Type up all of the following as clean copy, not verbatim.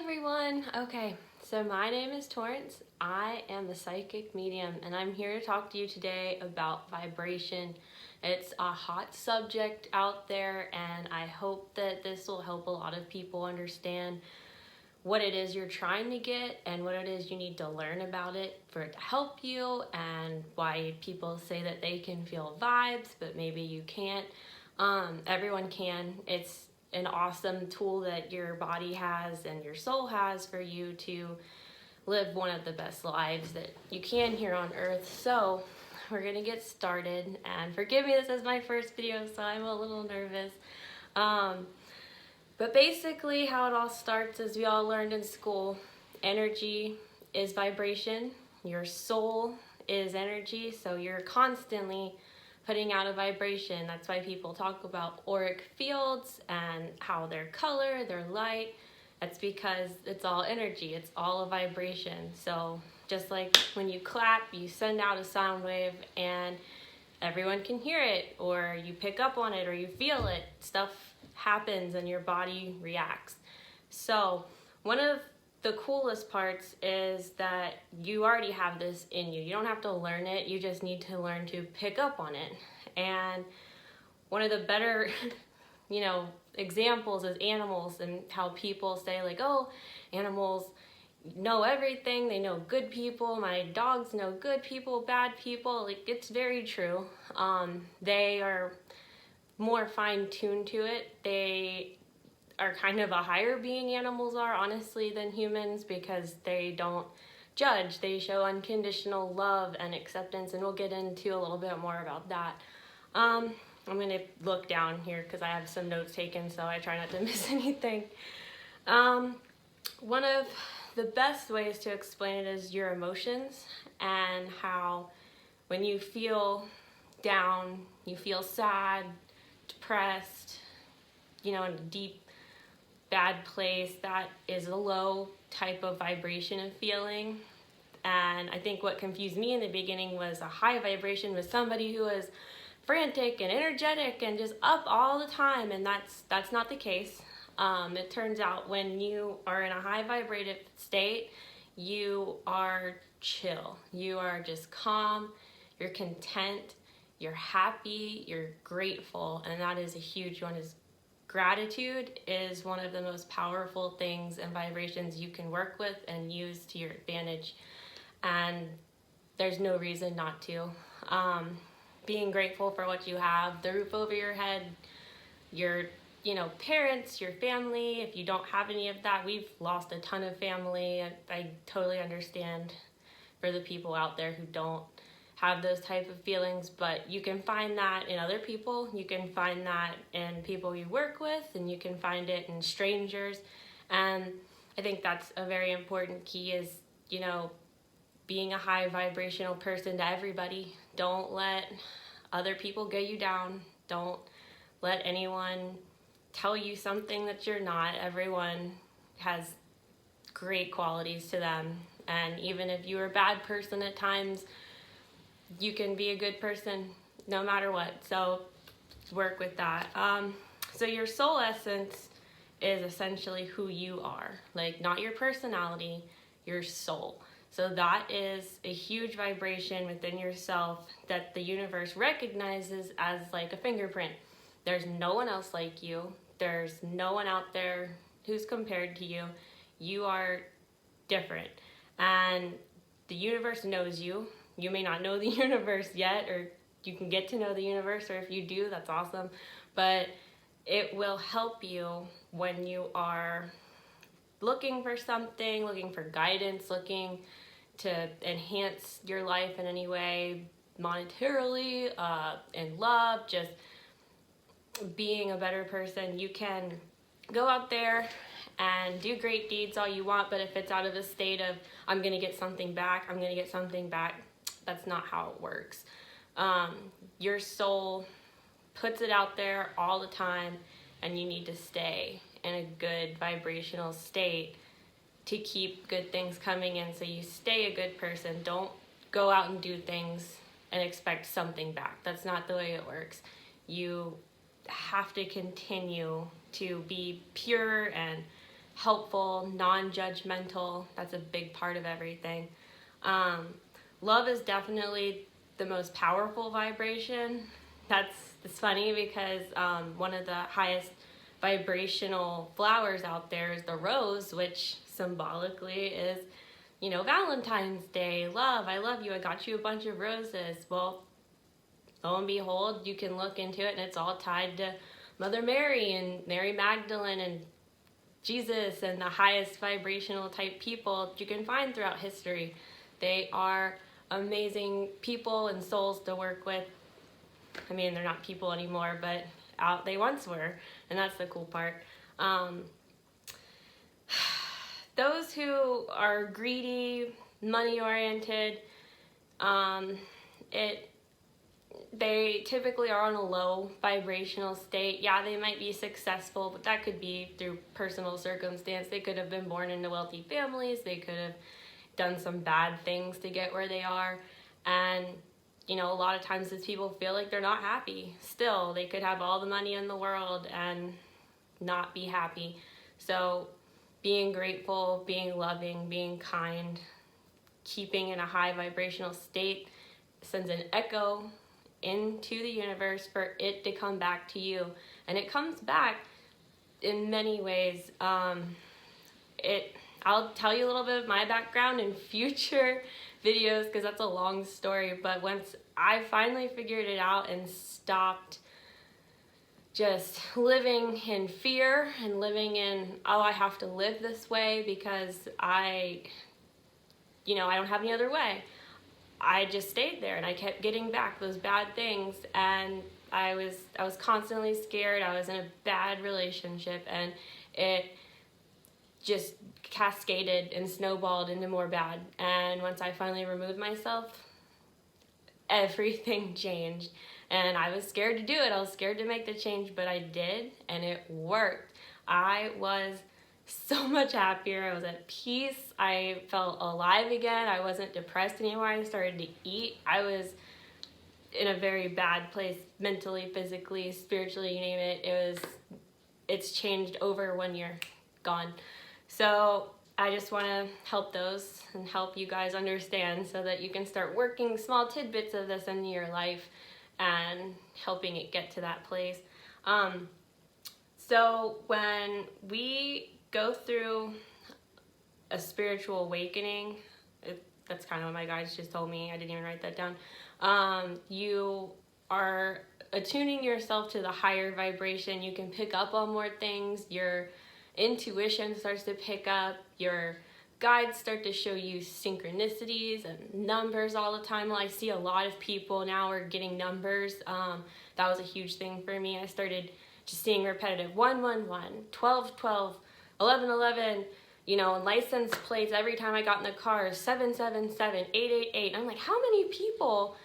everyone. Okay, so my name is Torrance. I am a psychic medium and I'm here to talk to you today about vibration. It's a hot subject out there and I hope that this will help a lot of people understand what it is you're trying to get and what it is you need to learn about it for it to help you, and why people say that they can feel vibes but maybe you can't. Everyone can. It's an awesome tool that your body has and your soul has for you to live one of the best lives that you can here on earth. So we're gonna get started, and forgive me, this is my first video so I'm a little nervous. But basically how it all starts is we all learned in school, energy is vibration, your soul is energy, so you're constantly putting out a vibration. That's why people talk about auric fields and how they're color, they're light. That's because it's all energy, it's all a vibration. So just like when you clap, you send out a sound wave and everyone can hear it, or you pick up on it, or you feel it. Stuff happens and your body reacts. So one of the coolest parts is that you already have this in you. You don't have to learn it, you just need to learn to pick up on it. And one of the better examples is animals, and how people say like, oh, animals know everything, they know good people, my dogs know good people, bad people. Like, it's very true. They are more fine-tuned to it. They are kind of a higher being, animals are, honestly, than humans, because they don't judge. They show unconditional love and acceptance, and we'll get into a little bit more about that. I'm gonna look down here because I have some notes taken, so I try not to miss anything. One of the best ways to explain it is your emotions, and how when you feel down, you feel sad, depressed, in a deep, bad place, that is a low type of vibration of feeling. And I think what confused me in the beginning was a high vibration was somebody who was frantic and energetic and just up all the time, and that's not the case. It turns out when you are in a high vibrative state, you are chill, you are just calm, you're content, you're happy, you're grateful, and that is a huge one. Is gratitude is one of the most powerful things and vibrations you can work with and use to your advantage, and there's no reason not to. Being grateful for what you have, the roof over your head, your parents, your family. If you don't have any of that, we've lost a ton of family. I totally understand for the people out there who don't have those type of feelings, but you can find that in other people. You can find that in people you work with, and you can find it in strangers. And I think that's a very important key, is being a high vibrational person to everybody. Don't let other people get you down. Don't let anyone tell you something that you're not. Everyone has great qualities to them, and even if you're a bad person at times, you can be a good person no matter what. So work with that. So your soul essence is essentially who you are, like not your personality, your soul. So that is a huge vibration within yourself that the universe recognizes as like a fingerprint. There's no one else like you. There's no one out there who's compared to you. You are different, and the universe knows you. You may not know the universe yet, or you can get to know the universe, or if you do, that's awesome. But it will help you when you are looking for something, looking for guidance, looking to enhance your life in any way, monetarily, in love, just being a better person. You can go out there and do great deeds all you want, but if it's out of a state of, I'm gonna get something back, that's not how it works. Your soul puts it out there all the time, and you need to stay in a good vibrational state to keep good things coming in, so you stay a good person. Don't go out and do things and expect something back. That's not the way it works. You have to continue to be pure and helpful, non-judgmental. That's a big part of everything. Love is definitely the most powerful vibration. It's funny because one of the highest vibrational flowers out there is the rose, which symbolically is, Valentine's Day, love, I love you, I got you a bunch of roses. Well, lo and behold, you can look into it and it's all tied to Mother Mary and Mary Magdalene and Jesus and the highest vibrational type people you can find throughout history. They are amazing people and souls to work with. I mean, they're not people anymore, but they once were, and that's the cool part. Those who are greedy, money-oriented, they typically are on a low vibrational state. Yeah, they might be successful, but that could be through personal circumstance. They could have been born into wealthy families. They could have done some bad things to get where they are. And, a lot of times these people feel like they're not happy. Still, they could have all the money in the world and not be happy. So being grateful, being loving, being kind, keeping in a high vibrational state sends an echo into the universe for it to come back to you. And it comes back in many ways. I'll tell you a little bit of my background in future videos because that's a long story, but once I finally figured it out and stopped just living in fear and living in, I have to live this way because I don't have any other way. I just stayed there and I kept getting back those bad things, and I was constantly scared. I was in a bad relationship and it just cascaded and snowballed into more bad. And once I finally removed myself, everything changed. And I was scared to do it. I was scared to make the change, but I did, and it worked. I was so much happier. I was at peace. I felt alive again. I wasn't depressed anymore. I started to eat. I was in a very bad place mentally, physically, spiritually, you name it. It's changed over 1 year. Gone. So I just want to help those and help you guys understand so that you can start working small tidbits of this into your life and helping it get to that place. So when we go through a spiritual awakening, that's kind of what my guides just told me. I didn't even write that down. You are attuning yourself to the higher vibration. You can pick up on more things. Your intuition starts to pick up. Your guides start to show you synchronicities and numbers all the time. Well, I see a lot of people now are getting numbers. That was a huge thing for me. I started just seeing repetitive 111, 1212, 1111, and license plates every time I got in the car, 777, 888. I'm like, how many people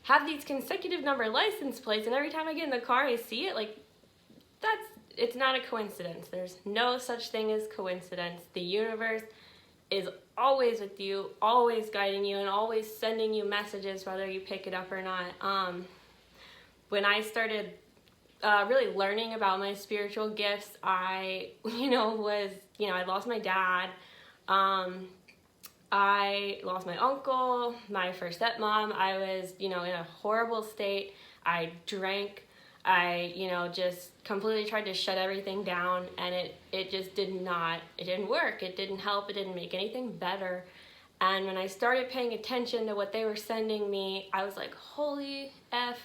have these consecutive number license plates, and every time I get in the car I see it? Like, it's not a coincidence. There's no such thing as coincidence. The universe is always with you, always guiding you, and always sending you messages whether you pick it up or not. When I started really learning about my spiritual gifts, I lost my dad. I lost my uncle, my first stepmom. I was, in a horrible state. I drank. I, just completely tried to shut everything down, and it just didn't work. It didn't help. It didn't make anything better. And when I started paying attention to what they were sending me, I was like, holy F,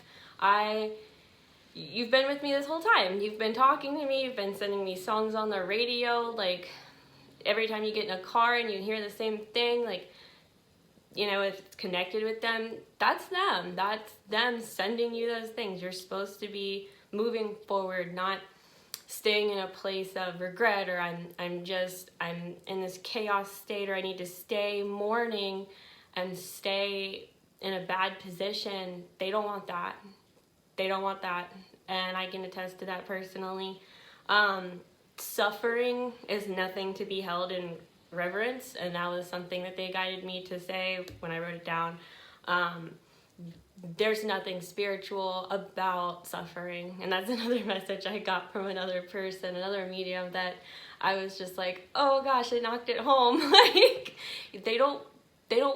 you've been with me this whole time. You've been talking to me. You've been sending me songs on the radio. Like, every time you get in a car and you hear the same thing, like, if it's connected with them, that's them. That's them sending you those things. You're supposed to be moving forward, not staying in a place of regret, or I'm in this chaos state, or I need to stay mourning and stay in a bad position. They don't want that. They don't want that. And I can attest to that personally. Suffering is nothing to be held in reverence, and that was something that they guided me to say when I wrote it down. there's nothing spiritual about suffering. And that's another message I got from another person, another medium, that I was just like, oh gosh, it knocked it home. Like, they don't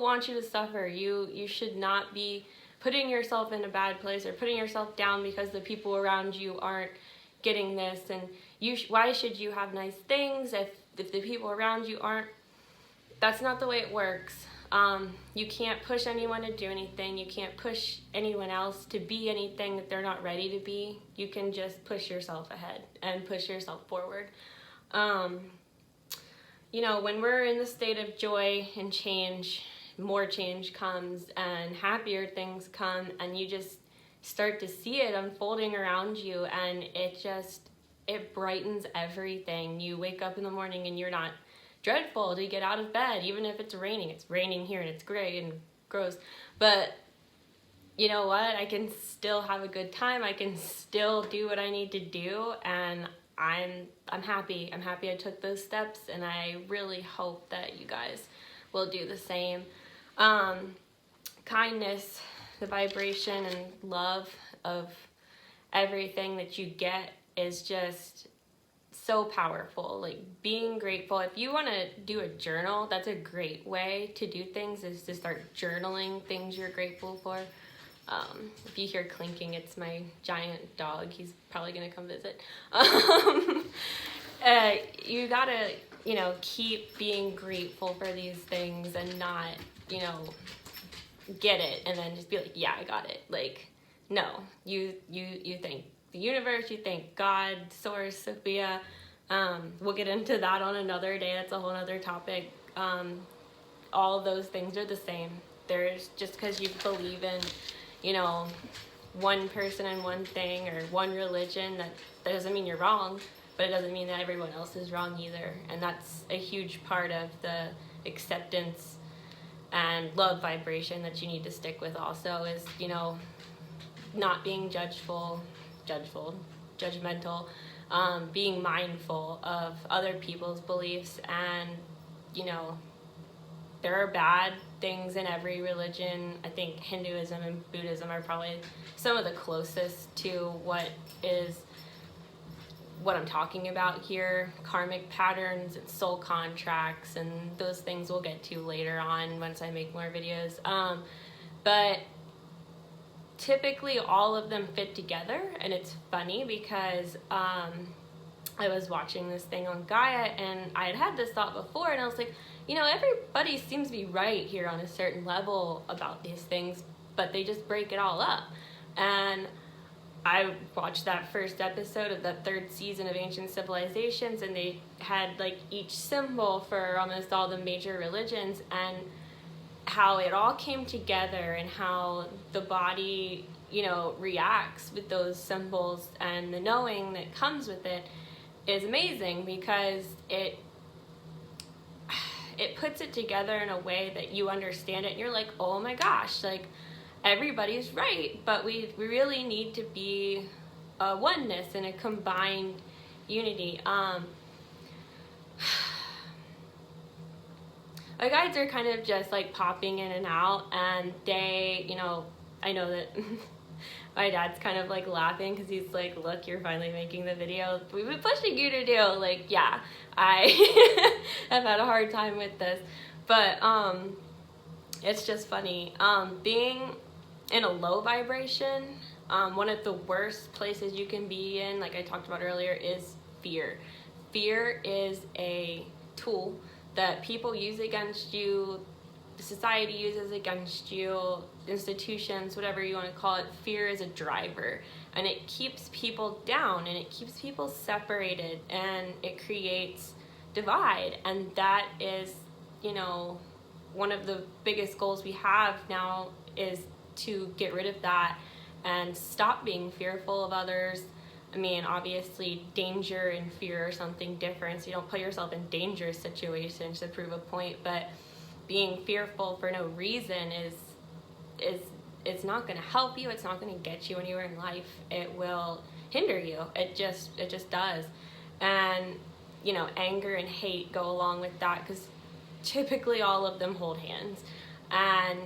want you to suffer. You should not be putting yourself in a bad place or putting yourself down because the people around you aren't getting this. And why should you have nice things if the people around you aren't? That's not the way it works. You can't push anyone to do anything. You can't push anyone else to be anything that they're not ready to be. You can just push yourself ahead and push yourself forward. You know, when we're in the state of joy and change, more change comes and happier things come, and you just start to see it unfolding around you, and it brightens everything. You wake up in the morning and you're not dreadful to get out of bed, even if it's raining. It's raining here and it's gray and gross, but you know what? I can still have a good time. I can still do what I need to do, and I'm happy. I'm happy I took those steps, and I really hope that you guys will do the same. Kindness, the vibration and love of everything that you get is just so powerful. Like, being grateful. If you want to do a journal, that's a great way to do things, is to start journaling things you're grateful for. If you hear clinking, it's my giant dog. He's probably gonna come visit. You gotta, keep being grateful for these things and not, get it and then just be like, yeah, I got it. Like, no, you thank the universe, you thank God, Source, Sophia. We'll get into that on another day. That's a whole other topic. All of those things are the same. There's just because you believe in, one person and one thing or one religion, that doesn't mean you're wrong, but it doesn't mean that everyone else is wrong either. And that's a huge part of the acceptance and love vibration that you need to stick with also, is, not being judgmental, being mindful of other people's beliefs. And, there are bad things in every religion. I think Hinduism and Buddhism are probably some of the closest to what I'm talking about here. Karmic patterns and soul contracts and those things we'll get to later on once I make more videos. But typically all of them fit together, and it's funny because I was watching this thing on Gaia, and I had this thought before, and I was like, everybody seems to be right here on a certain level about these things, but they just break it all up. And I watched that first episode of the 3rd season of Ancient Civilizations, and they had like each symbol for almost all the major religions, and how it all came together, and how the body, reacts with those symbols, and the knowing that comes with it is amazing, because it puts it together in a way that you understand it, and you're like, oh my gosh, like, everybody's right, but we really need to be a oneness and a combined unity. My guides are kind of just like popping in and out, and they, I know that my dad's kind of like laughing because he's like, look, you're finally making the video we've been pushing you to do. Like, yeah, I have had a hard time with this, but it's just funny. Being in a low vibration, one of the worst places you can be in, like I talked about earlier, is fear. Fear is a tool that people use against you, society uses against you, institutions, whatever you want to call it. Fear is a driver, and it keeps people down, and it keeps people separated, and it creates divide. And that is, one of the biggest goals we have now, is to get rid of that and stop being fearful of others. I mean, obviously danger and fear are something different, so you don't put yourself in dangerous situations to prove a point, but being fearful for no reason is it's not going to help you. It's not going to get you anywhere in life. It will hinder you. It just does. And anger and hate go along with that, because typically all of them hold hands. And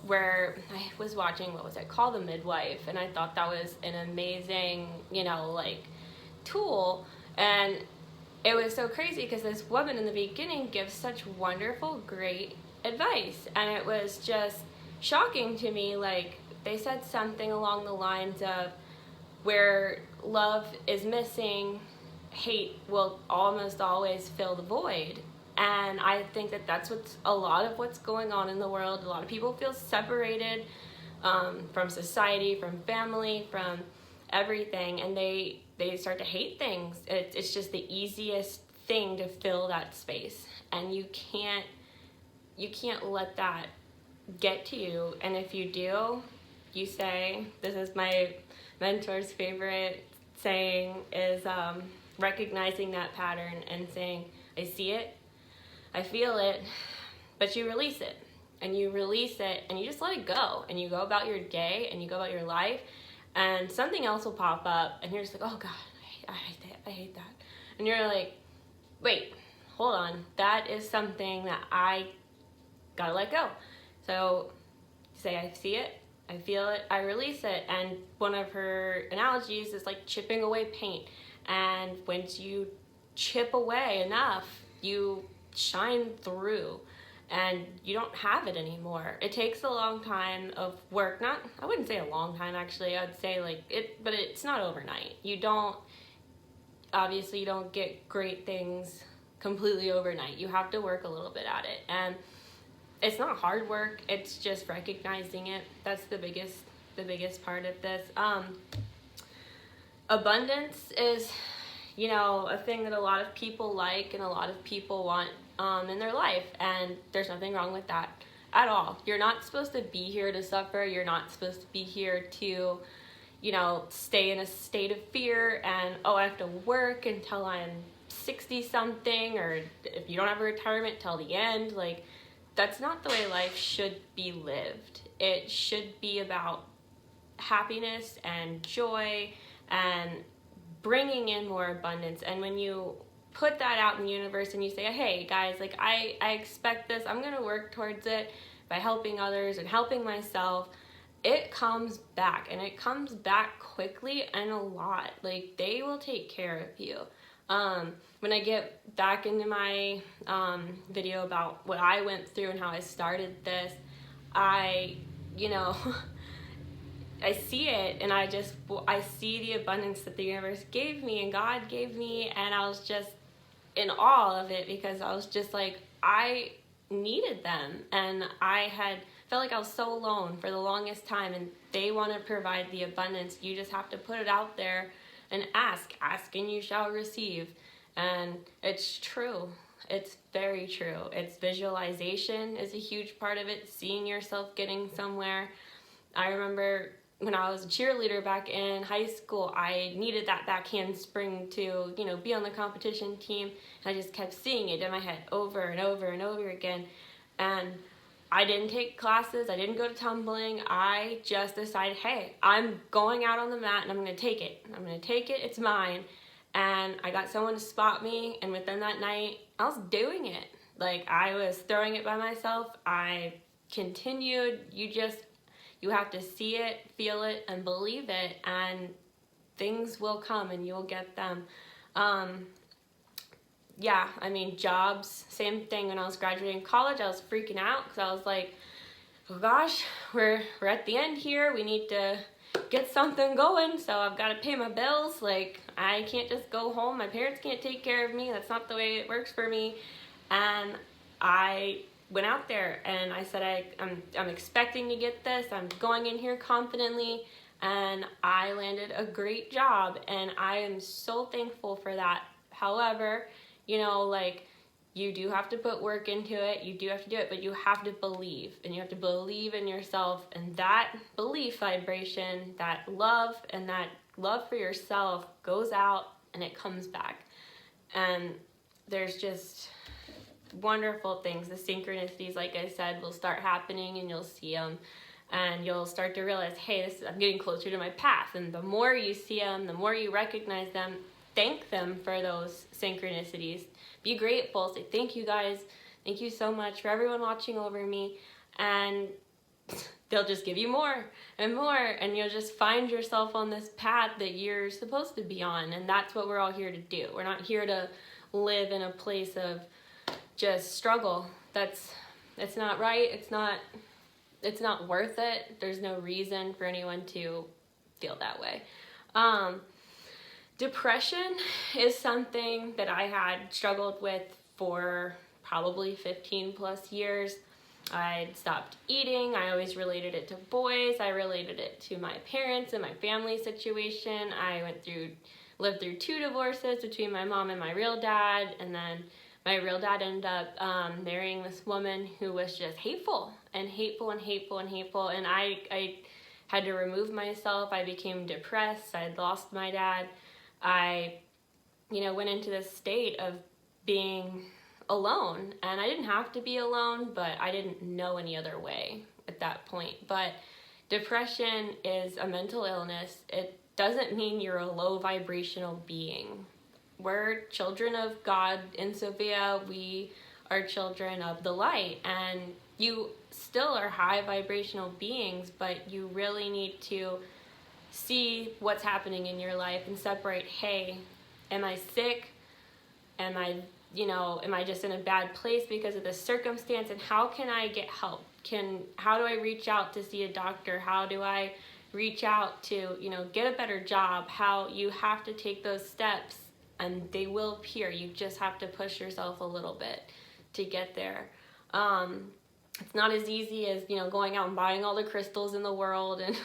where I was watching, what was it called, The Midwife, and I thought that was an amazing, like tool. And it was so crazy because this woman in the beginning gives such wonderful, great advice, and it was just shocking to me. Like, they said something along the lines of, where love is missing, hate will almost always fill the void. And I think that that's a lot of what's going on in the world. A lot of people feel separated from society, from family, from everything, and they start to hate things. It's just the easiest thing to fill that space, and you can't let that get to you. And if you do, you say, this is my mentor's favorite saying, is recognizing that pattern and saying, I see it, I feel it, but you release it. And you release it, and you just let it go, and you go about your day, and you go about your life, and something else will pop up, and you're just like, oh God, I hate that. And you're like, wait, hold on, that is something that I gotta let go. So say, I see it, I feel it, I release it. And one of her analogies is like chipping away paint. And once you chip away enough, you shine through, and you don't have it anymore. It takes a long time of work. I wouldn't say a long time, actually. I'd say like it, but it's not overnight. Obviously you don't get great things completely overnight. You have to work a little bit at it. And it's not hard work, it's just recognizing it. That's the biggest part of this. Abundance is, a thing that a lot of people like and a lot of people want in their life, and there's nothing wrong with that at all. You're not supposed to be here to suffer. You're not supposed to be here to, stay in a state of fear and, I have to work until I'm 60 something, or if you don't have a retirement till the end. Like, that's not the way life should be lived. It should be about happiness and joy and bringing in more abundance. And when you put that out in the universe and you say, hey guys, like I expect this, I'm gonna work towards it by helping others and helping myself, it comes back, and it comes back quickly and a lot. Like, they will take care of you. When I get back into my video about what I went through and how I started this, I see it, and I see the abundance that the universe gave me and God gave me, and I was just in awe of it, because I was just like, I needed them, and I had felt like I was so alone for the longest time, and they want to provide the abundance. You just have to put it out there and ask and you shall receive. And it's true. It's very true. It's visualization is a huge part of it, seeing yourself getting somewhere. I remember when I was a cheerleader back in high school, I needed that back handspring to, be on the competition team. And I just kept seeing it in my head over and over and over again. And I didn't take classes. I didn't go to tumbling. I just decided, hey, I'm going out on the mat and I'm going to take it. I'm going to take it. It's mine. And I got someone to spot me. And within that night, I was doing it. Like, I was throwing it by myself. I continued. You have to see it, feel it, and believe it, and things will come and you'll get them. Jobs, same thing. When I was graduating college, I was freaking out because I was like, oh gosh, we're at the end here. We need to get something going, so I've got to pay my bills. Like, I can't just go home. My parents can't take care of me. That's not the way it works for me. And I went out there and I said, I'm expecting to get this. I'm going in here confidently, and I landed a great job, and I am so thankful for that. However, you do have to put work into it. You do have to do it, but you have to believe, and you have to believe in yourself, and that belief vibration, that love, and that love for yourself goes out and it comes back. And there's just wonderful things. The synchronicities, like I said, will start happening, and you'll see them, and you'll start to realize, hey, I'm getting closer to my path. And the more you see them, the more you recognize them, thank them for those synchronicities. Be grateful. Say, thank you guys. Thank you so much for everyone watching over me. And they'll just give you more and more, and you'll just find yourself on this path that you're supposed to be on. And that's what we're all here to do. We're not here to live in a place of just struggle. That's not right. It's not worth it. There's no reason for anyone to feel that way. Depression is something that I had struggled with for probably 15 plus years. I'd stopped eating. I always related it to boys. I related it to my parents and my family situation. I lived through 2 divorces between my mom and my real dad, and then my real dad ended up marrying this woman who was just hateful and hateful and hateful and hateful, and I had to remove myself. I became depressed. I'd lost my dad. I, went into this state of being alone, and I didn't have to be alone, but I didn't know any other way at that point. But depression is a mental illness. It doesn't mean you're a low vibrational being. We're children of God in Sophia. We are children of the light, and you still are high vibrational beings, but you really need to see what's happening in your life and separate, hey, am I sick? Am I just in a bad place because of this circumstance, and how can I get help? How do I reach out to see a doctor? How do I reach out to, get a better job? How you have to take those steps, and they will appear. You just have to push yourself a little bit to get there. It's not as easy as, going out and buying all the crystals in the world, and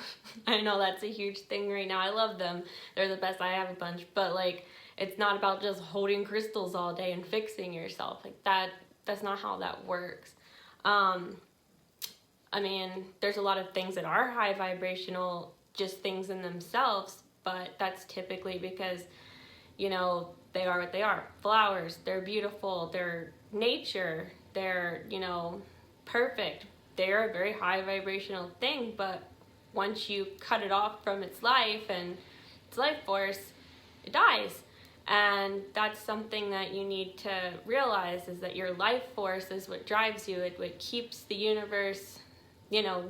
I know that's a huge thing right now. I love them. They're the best. I have a bunch, but it's not about just holding crystals all day and fixing yourself. That's not how that works. There's a lot of things that are high vibrational, just things in themselves, but that's typically because, they are what they are. Flowers, they're beautiful, they're nature, they're, perfect. They're a very high vibrational thing, but once you cut it off from its life and its life force, it dies. And that's something that you need to realize, is that your life force is what drives you. It keeps the universe,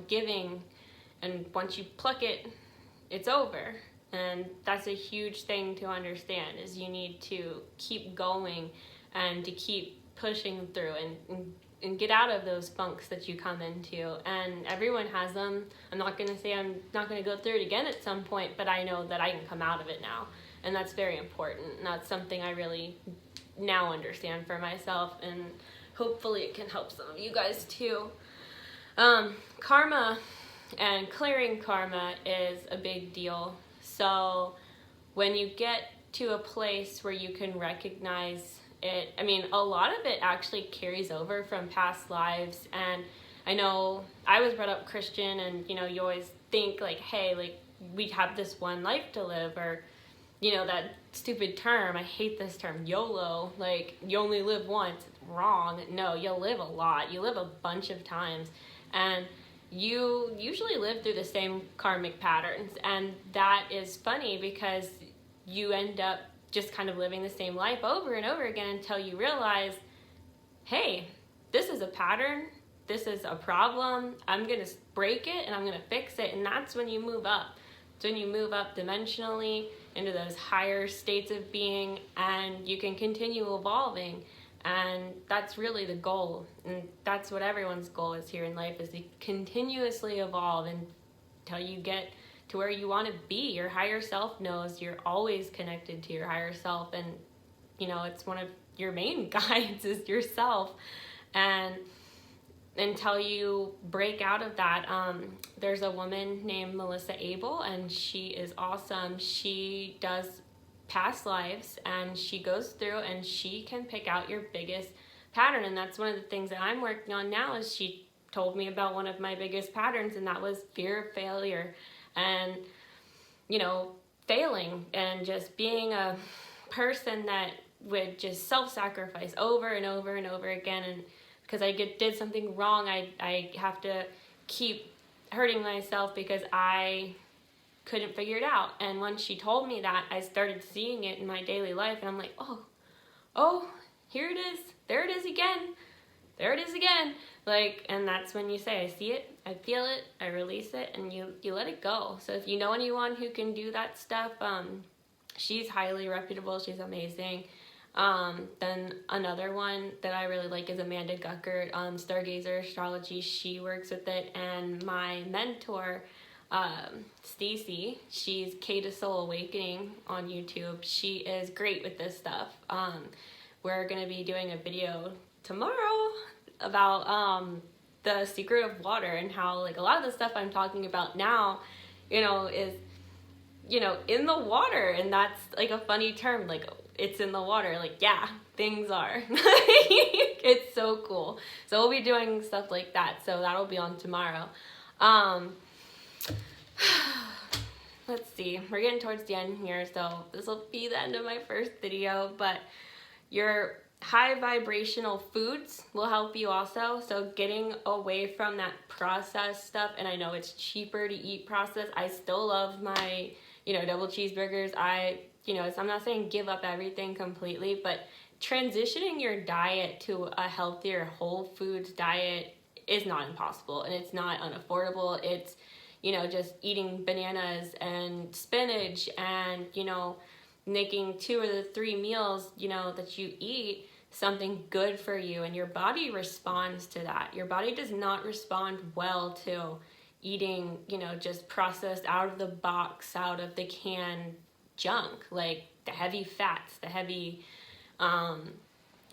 giving. And once you pluck it, it's over. And that's a huge thing to understand, is you need to keep going and to keep pushing through and get out of those funks that you come into. And everyone has them. I'm not going to say I'm not going to go through it again at some point, but I know that I can come out of it now. And that's very important. And that's something I really now understand for myself, and hopefully it can help some of you guys too. Karma and clearing karma is a big deal. So when you get to a place where you can recognize it, a lot of it actually carries over from past lives. And I know I was brought up Christian, and you always think hey, we have this one life to live, or that stupid term, I hate this term, YOLO, you only live once. It's wrong. No, you'll live a lot. You live a bunch of times, and you usually live through the same karmic patterns. And that is funny, because you end up just kind of living the same life over and over again until you realize, hey, this is a pattern. This is a problem. I'm going to break it and I'm going to fix it. And that's when you move up. It's when you move up dimensionally into those higher states of being, and you can continue evolving. And that's really the goal. And that's what everyone's goal is here in life, is to continuously evolve until you get to where you want to be. Your higher self knows you're always connected to your higher self. And, it's one of your main guides is yourself. And until you break out of that, there's a woman named Melissa Abel, and she is awesome. She does past lives, and she goes through and she can pick out your biggest pattern. And that's one of the things that I'm working on now, is she told me about one of my biggest patterns, and that was fear of failure, and failing, and just being a person that would just self-sacrifice over and over and over again. And because I did something wrong, I have to keep hurting myself because I couldn't figure it out. And when she told me that, I started seeing it in my daily life, and I'm like, oh, here it is. There it is again. Like, and that's when you say, I see it, I feel it, I release it, and you let it go. So if you know anyone who can do that stuff, she's highly reputable, she's amazing. Then another one that I really like is Amanda Guckert, Stargazer Astrology. She works with it, and my mentor, Stacy, she's K to Soul Awakening on YouTube. She is great with this stuff. We're gonna be doing a video tomorrow about the secret of water, and how like a lot of the stuff I'm talking about now, is in the water. And that's like a funny term, like it's in the water, like yeah, things are. It's so cool. So we'll be doing stuff like that, so that'll be on tomorrow. Let's see, we're getting towards the end here, so this will be the end of my first video. But your high vibrational foods will help you also. So getting away from that processed stuff, and I know it's cheaper to eat processed. I still love my, double cheeseburgers. I'm not saying give up everything completely, but transitioning your diet to a healthier whole foods diet is not impossible, and it's not unaffordable. It's, just eating bananas and spinach and, making 2 or 3 meals, that you eat something good for you, and your body responds to that. Your body does not respond well to eating, just processed out of the box, out of the can junk, like the heavy fats, the heavy,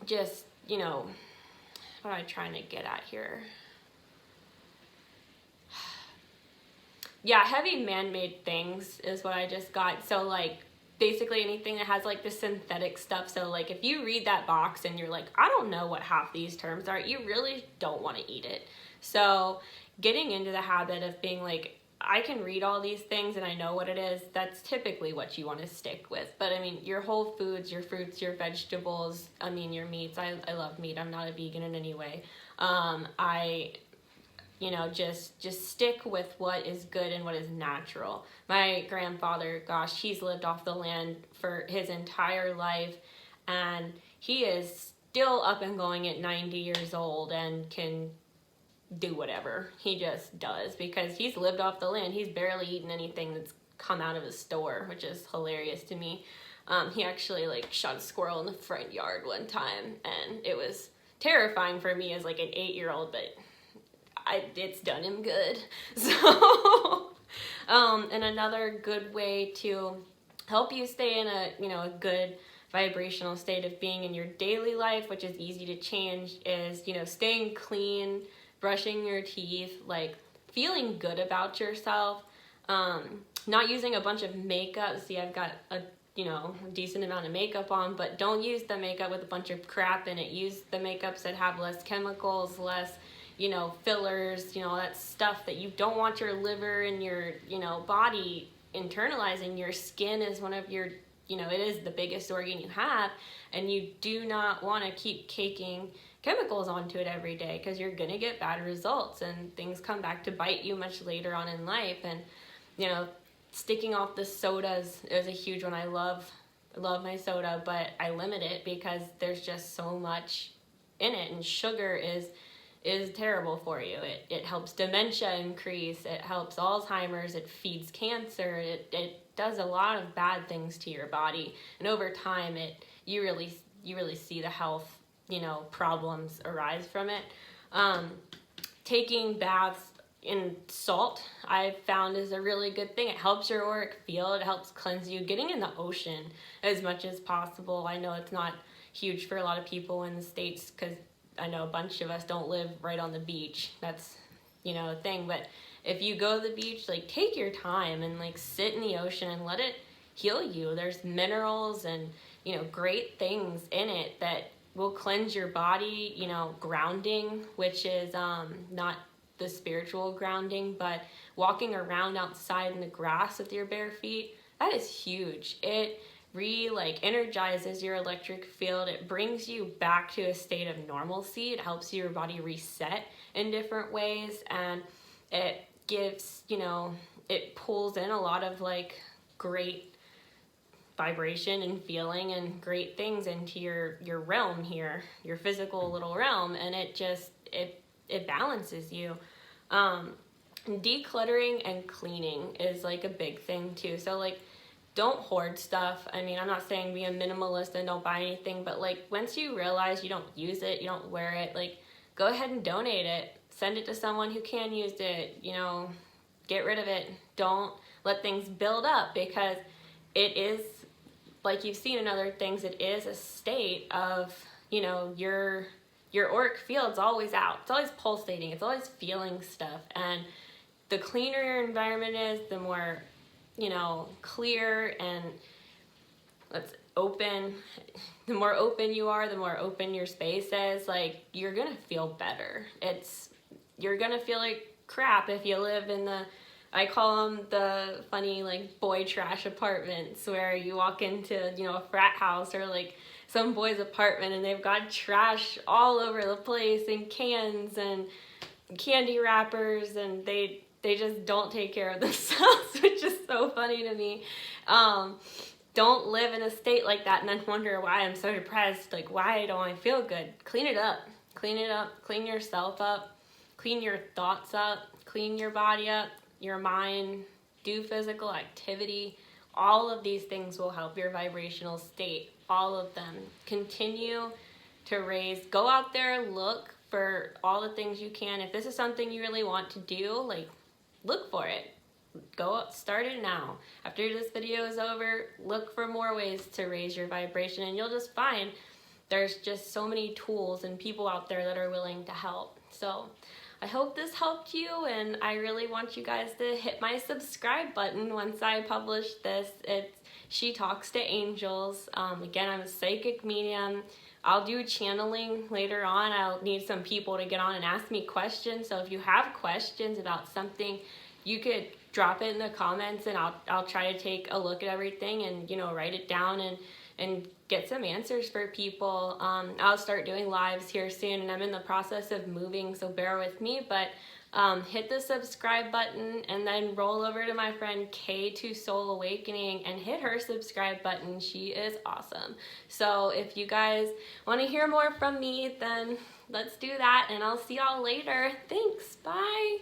just, what am I trying to get at here? Yeah, heavy man-made things is what I just got. So like basically anything that has like the synthetic stuff. So like if you read that box and you're like, I don't know what half these terms are, you really don't want to eat it. So getting into the habit of being like, I can read all these things and I know what it is, that's typically what you want to stick with. But I mean, your whole foods, your fruits, your vegetables, your meats. I love meat. I'm not a vegan in any way. Just stick with what is good and what is natural. My grandfather, gosh, he's lived off the land for his entire life, and he is still up and going at 90 years old and can do whatever he just does because he's lived off the land. He's barely eaten anything that's come out of his store, which is hilarious to me. He actually shot a squirrel in the front yard one time, and it was terrifying for me as an 8-year-old, but it's done him good. So, and another good way to help you stay in a good vibrational state of being in your daily life, which is easy to change, is, staying clean, brushing your teeth, feeling good about yourself, not using a bunch of makeup. See, I've got a decent amount of makeup on, but don't use the makeup with a bunch of crap in it. Use the makeups that have less chemicals, less fillers, that stuff that you don't want your liver and your, body internalizing. Your skin is one of your, it is the biggest organ you have, and you do not want to keep caking chemicals onto it every day because you're going to get bad results and things come back to bite you much later on in life. And, sticking off the sodas is a huge one. I love my soda, but I limit it because there's just so much in it, and sugar is terrible for you. It helps dementia increase, it helps Alzheimer's, it feeds cancer, it does a lot of bad things to your body, and over time you really see the health problems arise from it. Taking baths in salt, I've found, is a really good thing. It helps your auric field, it helps cleanse you. Getting in the ocean as much as possible. I know it's not huge for a lot of people in the States because I know a bunch of us don't live right on the beach. That's, a thing. But if you go to the beach, take your time and sit in the ocean and let it heal you. There's minerals and, great things in it that will cleanse your body. Grounding, which is not the spiritual grounding, but walking around outside in the grass with your bare feet, that is huge. It energizes your electric field. It brings you back to a state of normalcy. It helps your body reset in different ways, and it gives, it pulls in a lot of great vibration and feeling and great things into your realm here, your physical little realm, and it it balances you. Decluttering and cleaning is like a big thing too. So like, don't hoard stuff. I mean, I'm not saying be a minimalist and don't buy anything, but like once you realize you don't use it, you don't wear it, like go ahead and donate it. Send it to someone who can use it, you know, get rid of it. Don't let things build up, because it is, like you've seen in other things, it is a state of, you know, your auric field's always out. It's always pulsating. It's always feeling stuff. And the cleaner your environment is, the more, you know, clear and open, the more open you are, the more open your space is, like, you're gonna feel better. You're gonna feel like crap if you live in the, I call them the funny, like, boy trash apartments, where you walk into, you know, a frat house or like some boy's apartment and they've got trash all over the place, and cans and candy wrappers, and they just don't take care of themselves, which is so funny to me. Don't live in a state like that and then wonder why I'm so depressed. Like, why don't I feel good? Clean it up. Clean it up. Clean yourself up. Clean your thoughts up. Clean your body up, your mind. Do physical activity. All of these things will help your vibrational state. All of them. Continue to raise. Go out there, look for all the things you can. If this is something you really want to do, like, look for it. Go up, start it now. After this video is over, look for more ways to raise your vibration, and you'll just find there's just so many tools and people out there that are willing to help. So I hope this helped you, and I really want you guys to hit my subscribe button once I publish this. It's She Talks to Angels. Again, I'm a psychic medium. I'll do channeling later on. I'll need some people to get on and ask me questions. So if you have questions about something, you could drop it in the comments, and I'll try to take a look at everything and, you know, write it down and get some answers for people. I'll start doing lives here soon, and I'm in the process of moving, so bear with me. But hit the subscribe button, and then roll over to my friend K2 Soul Awakening and hit her subscribe button. She is awesome. So if you guys want to hear more from me, then let's do that, and I'll see y'all later. Thanks. Bye.